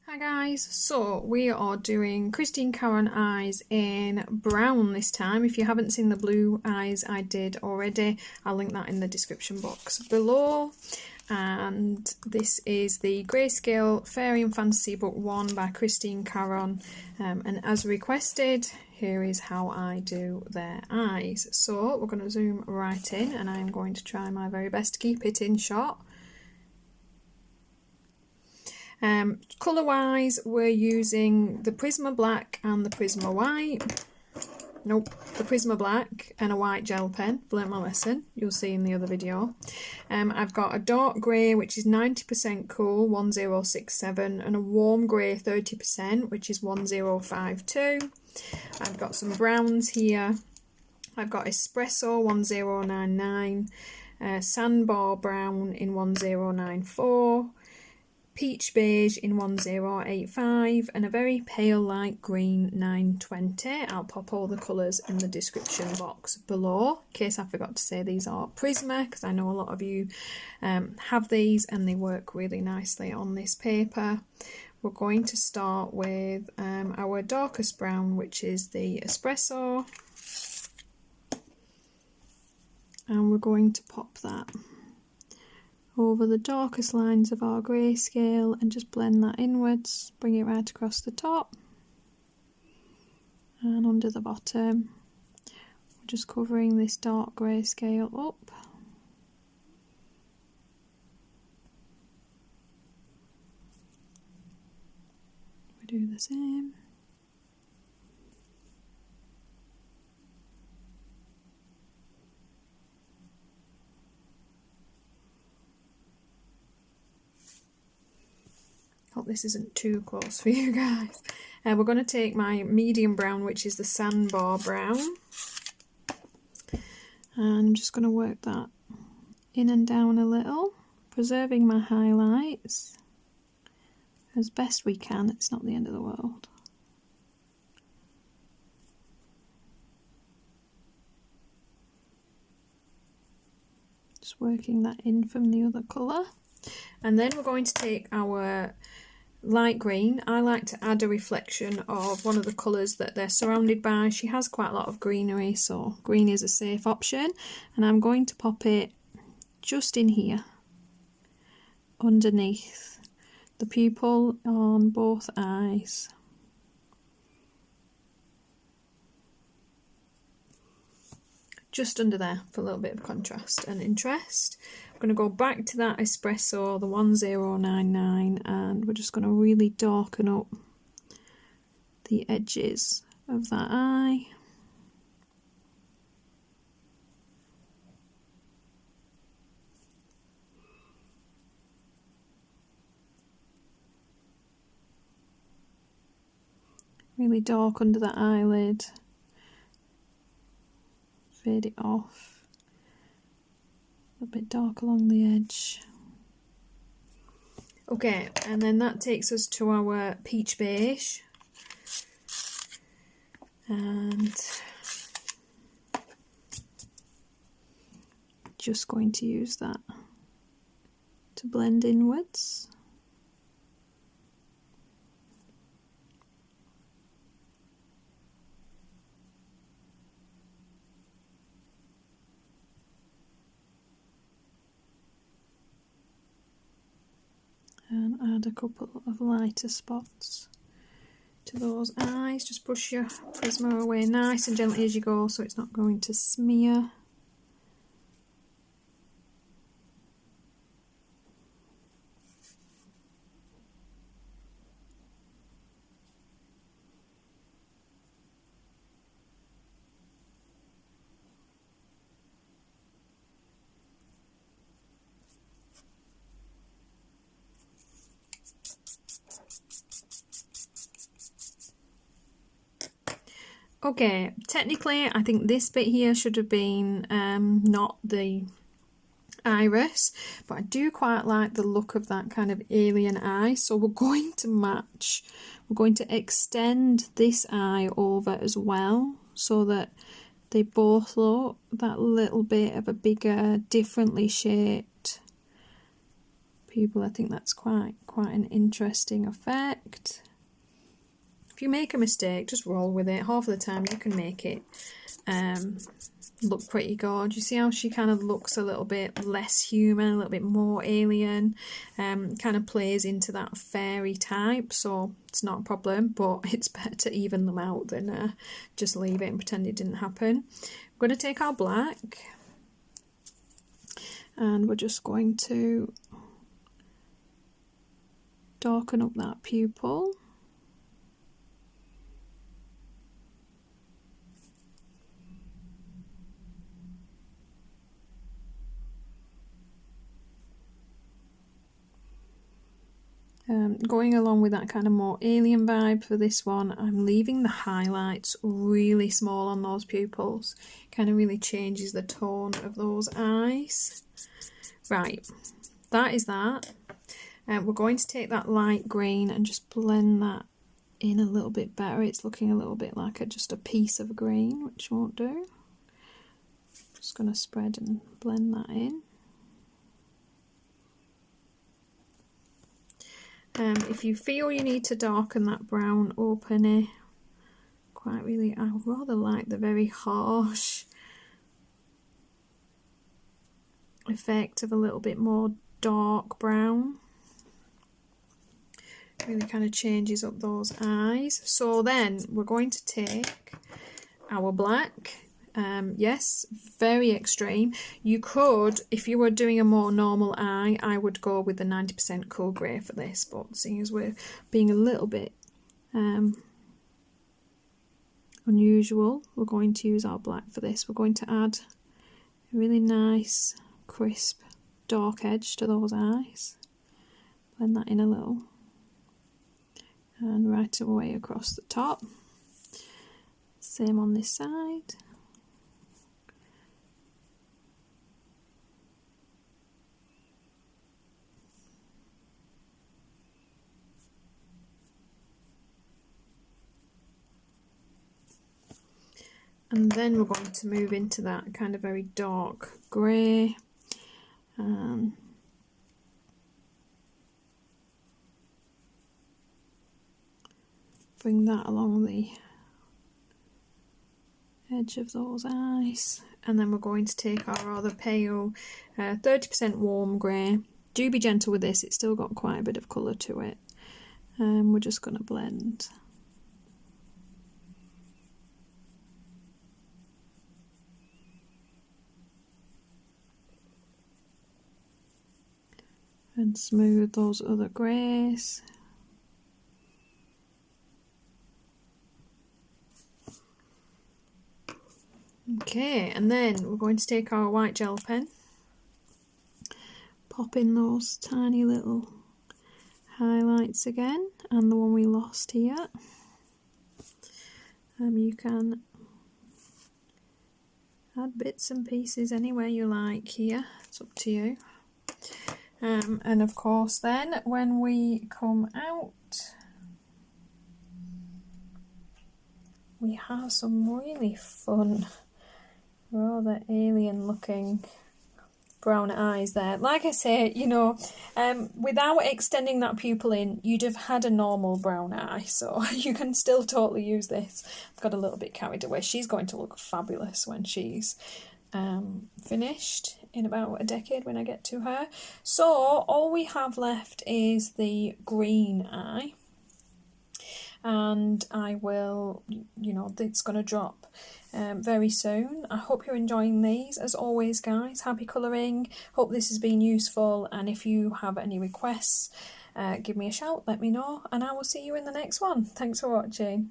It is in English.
Hi guys, so we are doing Christine Karon eyes in brown this time. If you haven't seen the blue eyes I did already, I'll link that in the description box below. And this is the Grayscale Fairy and Fantasy Book 1 by Christine Karon. And as requested, here is how I do their eyes. So we're going to zoom right in and I'm going to try my very best to keep it in shot. Colour wise, we're using the Prisma Black and the Prisma White. Nope, the Prisma Black and a white gel pen. Learned my lesson, you'll see in the other video. I've got a dark grey which is 90% cool, 1067, and a warm grey 30%, which is 1052. I've got some browns here. I've got espresso 1099, sandbar brown in 1094. Peach beige in 1085 and a very pale light green 920. I'll pop all the colours in the description box below in case I forgot to say these are Prisma, because I know a lot of you have these and they work really nicely on this paper. We're going to start with our darkest brown, which is the espresso, and we're going to pop that over the darkest lines of our grayscale and just blend that inwards, bring it right across the top and under the bottom. We're just covering this dark grayscale up. We do the same. Hope this isn't too close for you guys. We're going to take my medium brown, which is the sandbar brown, and I'm just going to work that in and down a little, preserving my highlights as best we can. It's not the end of the world. Just working that in from the other colour. And then we're going to take our light green. I like to add a reflection of one of the colours that they're surrounded by. She has quite a lot of greenery, so green is a safe option. And I'm going to pop it just in here, underneath the pupil on both eyes. Just under there for a little bit of contrast and interest. I'm going to go back to that espresso, the 1099, and we're just going to really darken up the edges of that eye. Really dark under that eyelid. Fade it off. A bit dark along the edge. Okay, and then that takes us to our peach beige. And just going to use that to blend inwards. And add a couple of lighter spots to those eyes. Just brush your Prisma away nice and gently as you go so it's not going to smear. Okay, technically I think this bit here should have been not the iris, but I do quite like the look of that kind of alien eye, so we're going to match. We're going to extend this eye over as well so that they both look that little bit of a bigger, differently shaped pupil. I think that's quite quite an interesting effect. If you make a mistake, just roll with it. Half of the time you can make it look pretty good. You see how she kind of looks a little bit less human, a little bit more alien, kind of plays into that fairy type, so it's not a problem, but it's better to even them out than just leave it and pretend it didn't happen. We're going to take our black and we're just going to darken up that pupil. Going along with that kind of more alien vibe for this one, I'm leaving the highlights really small on those pupils. Kind of really changes the tone of those eyes. Right, that is that. We're going to take that light green and just blend that in a little bit better. It's looking a little bit like just a piece of green, which won't do. Just going to spread and blend that in. If you feel you need to darken that brown opener, quite really, I rather like the very harsh effect of a little bit more dark brown. Really kind of changes up those eyes. So then we're going to take our black. Yes, very extreme. You could, if you were doing a more normal eye, I would go with the 90% cool grey for this, but seeing as we're being a little bit unusual, we're going to use our black for this. We're going to add a really nice, crisp, dark edge to those eyes. Blend that in a little. And right away across the top. Same on this side. And then we're going to move into that kind of very dark grey. Bring that along the edge of those eyes. And then we're going to take our rather pale 30% warm grey. Do be gentle with this, it's still got quite a bit of colour to it. We're just going to blend. And smooth those other greys. Okay, and then we're going to take our white gel pen, pop in those tiny little highlights again, and the one we lost here. You can add bits and pieces anywhere you like here, it's up to you. And of course then when we come out, we have some really fun, rather alien looking brown eyes there. Like I say, you know, without extending that pupil in, you'd have had a normal brown eye, so you can still totally use this. I've got a little bit carried away. She's going to look fabulous when she's finished in about a decade when I get to her. So all we have left is the green eye, and I will, you know, it's going to drop very soon. I hope you're enjoying these. As always guys, happy colouring, hope this has been useful, and if you have any requests, give me a shout, let me know, and I will see you in the next one. Thanks for watching.